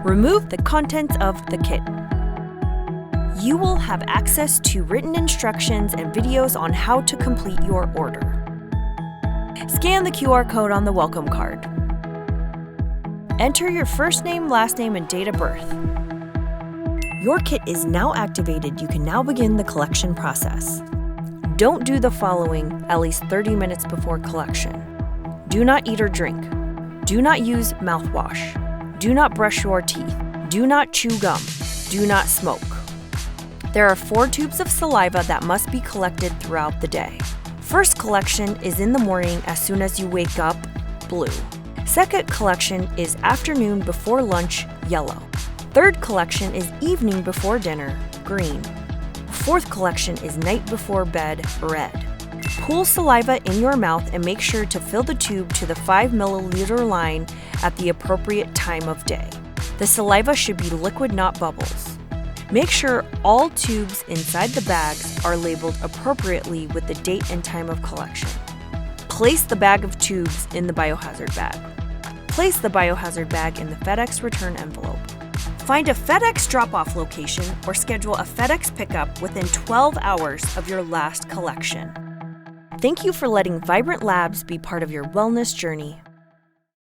Remove the contents of the kit. You will have access to written instructions and videos on how to complete your order. Scan the QR code on the welcome card. Enter your first name, last name, and date of birth. Your kit is now activated. You can now begin the collection process. Don't do the following at least 30 minutes before collection. Do not eat or drink. Do not use mouthwash. Do not brush your teeth. Do not chew gum. Do not smoke. There are 4 tubes of saliva that must be collected throughout the day. First collection is in the morning as soon as you wake up, blue. Second collection is afternoon before lunch, yellow. Third collection is evening before dinner, green. Fourth collection is night before bed, red. Pull saliva in your mouth and make sure to fill the tube to the 5 milliliter line at the appropriate time of day. The saliva should be liquid, not bubbles. Make sure all tubes inside the bags are labeled appropriately with the date and time of collection. Place the bag of tubes in the biohazard bag. Place the biohazard bag in the FedEx return envelope. Find a FedEx drop-off location or schedule a FedEx pickup within 12 hours of your last collection. Thank you for letting Vibrant Labs be part of your wellness journey.